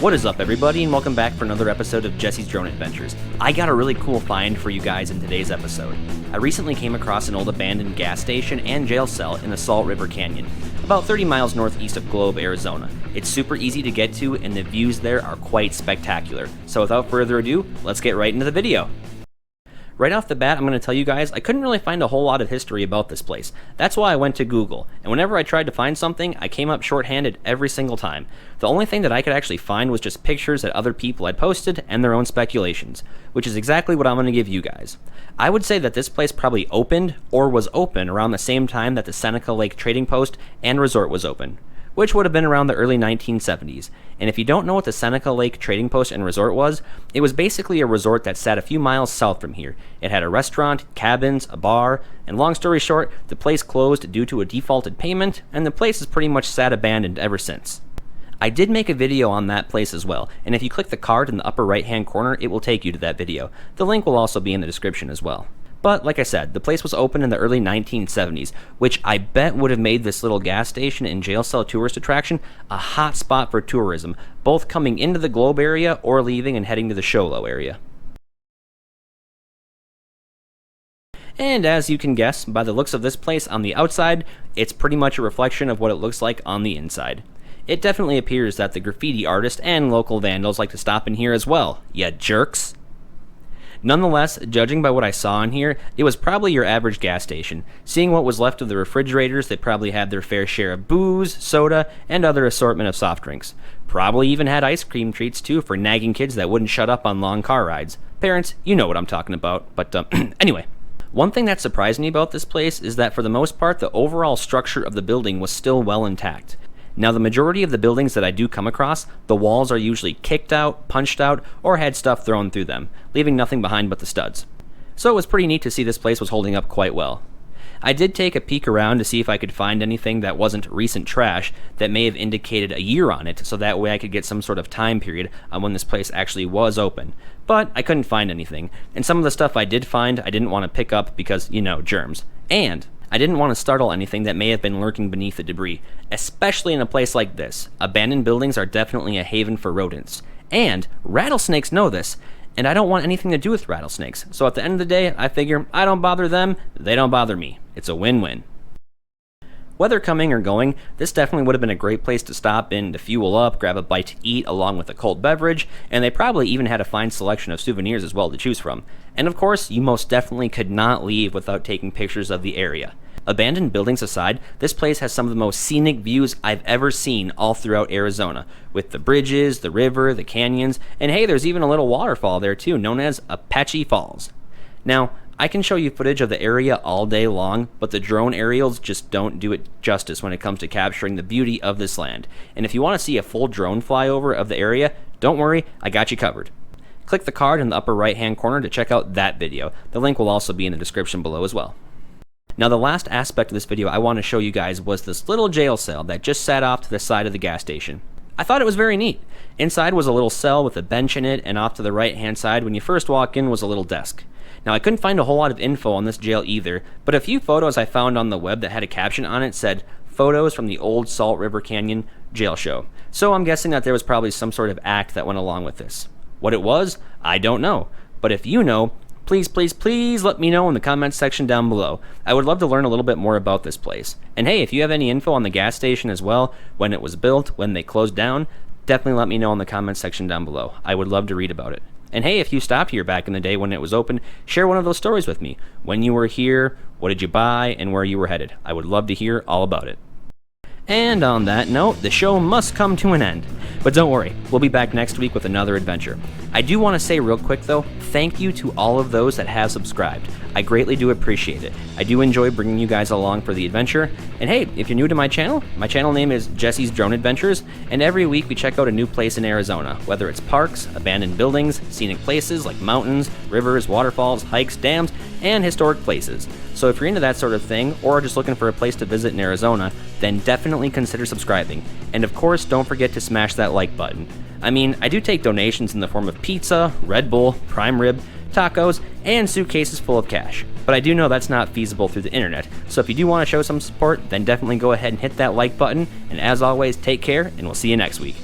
What is up, everybody, and welcome back for another episode of Jesse's Drone Adventures. I got a really cool find for you guys in today's episode. I recently came across an old abandoned gas station and jail cell in the Salt River Canyon, about 30 miles northeast of Globe, Arizona. It's super easy to get to, and the views there are quite spectacular. So without further ado, let's get right into the video. Right off the bat, I'm going to tell you guys, I couldn't really find a whole lot of history about this place. That's why I went to Google, and whenever I tried to find something, I came up shorthanded every single time. The only thing that I could actually find was just pictures that other people had posted and their own speculations, which is exactly what I'm going to give you guys. I would say that this place probably opened, or was open, around the same time that the Seneca Lake Trading Post and Resort was open, which would have been around the early 1970s. And if you don't know what the Seneca Lake Trading Post and Resort was, it was basically a resort that sat a few miles south from here. It had a restaurant, cabins, a bar, and long story short, the place closed due to a defaulted payment, and the place has pretty much sat abandoned ever since. I did make a video on that place as well, and if you click the card in the upper right hand corner, it will take you to that video. The link will also be in the description as well. But like I said, the place was open in the early 1970s, which I bet would have made this little gas station and jail cell tourist attraction a hot spot for tourism, both coming into the Globe area or leaving and heading to the Show Low area. And as you can guess, by the looks of this place on the outside, it's pretty much a reflection of what it looks like on the inside. It definitely appears that the graffiti artist and local vandals like to stop in here as well, ya jerks. Nonetheless, judging by what I saw in here, it was probably your average gas station. Seeing what was left of the refrigerators, they probably had their fair share of booze, soda, and other assortment of soft drinks. Probably even had ice cream treats too for nagging kids that wouldn't shut up on long car rides. Parents, you know what I'm talking about, but anyway. One thing that surprised me about this place is that for the most part, the overall structure of the building was still well intact. Now, the majority of the buildings that I do come across, the walls are usually kicked out, punched out, or had stuff thrown through them, leaving nothing behind but the studs. So it was pretty neat to see this place was holding up quite well. I did take a peek around to see if I could find anything that wasn't recent trash that may have indicated a year on it, so that way I could get some sort of time period on when this place actually was open. But I couldn't find anything, and some of the stuff I did find I didn't want to pick up because, you know, germs. And I didn't want to startle anything that may have been lurking beneath the debris, especially in a place like this. Abandoned buildings are definitely a haven for rodents. And rattlesnakes know this, and I don't want anything to do with rattlesnakes. So at the end of the day, I figure I don't bother them, they don't bother me. It's a win-win. Whether coming or going, this definitely would have been a great place to stop in to fuel up, grab a bite to eat along with a cold beverage, and they probably even had a fine selection of souvenirs as well to choose from. And of course, you most definitely could not leave without taking pictures of the area. Abandoned buildings aside, this place has some of the most scenic views I've ever seen all throughout Arizona, with the bridges, the river, the canyons, and hey, there's even a little waterfall there too, known as Apache Falls. Now, I can show you footage of the area all day long, but the drone aerials just don't do it justice when it comes to capturing the beauty of this land. And if you want to see a full drone flyover of the area, don't worry, I got you covered. Click the card in the upper right hand corner to check out that video. The link will also be in the description below as well. Now, the last aspect of this video I want to show you guys was this little jail cell that just sat off to the side of the gas station. I thought it was very neat. Inside was a little cell with a bench in it, and off to the right hand side when you first walk in was a little desk. Now, I couldn't find a whole lot of info on this jail either, but a few photos I found on the web that had a caption on it said, "Photos from the old Salt River Canyon jail show." So I'm guessing that there was probably some sort of act that went along with this. What it was, I don't know. But if you know, please, please, please let me know in the comments section down below. I would love to learn a little bit more about this place. And hey, if you have any info on the gas station as well, when it was built, when they closed down, definitely let me know in the comments section down below. I would love to read about it. And hey, if you stopped here back in the day when it was open, share one of those stories with me. When you were here, what did you buy, and where you were headed. I would love to hear all about it. And on that note, the show must come to an end. But don't worry, we'll be back next week with another adventure. I do want to say real quick though, thank you to all of those that have subscribed. I greatly do appreciate it. I do enjoy bringing you guys along for the adventure. And hey, if you're new to my channel name is Jesse's Drone Adventures, and every week we check out a new place in Arizona, whether it's parks, abandoned buildings, scenic places like mountains, rivers, waterfalls, hikes, dams, and historic places. So if you're into that sort of thing, or just looking for a place to visit in Arizona, then definitely consider subscribing. And of course, don't forget to smash that like button. I mean, I do take donations in the form of pizza, Red Bull, prime rib, tacos, and suitcases full of cash. But I do know that's not feasible through the internet, so if you do want to show some support, then definitely go ahead and hit that like button, and as always, take care, and we'll see you next week.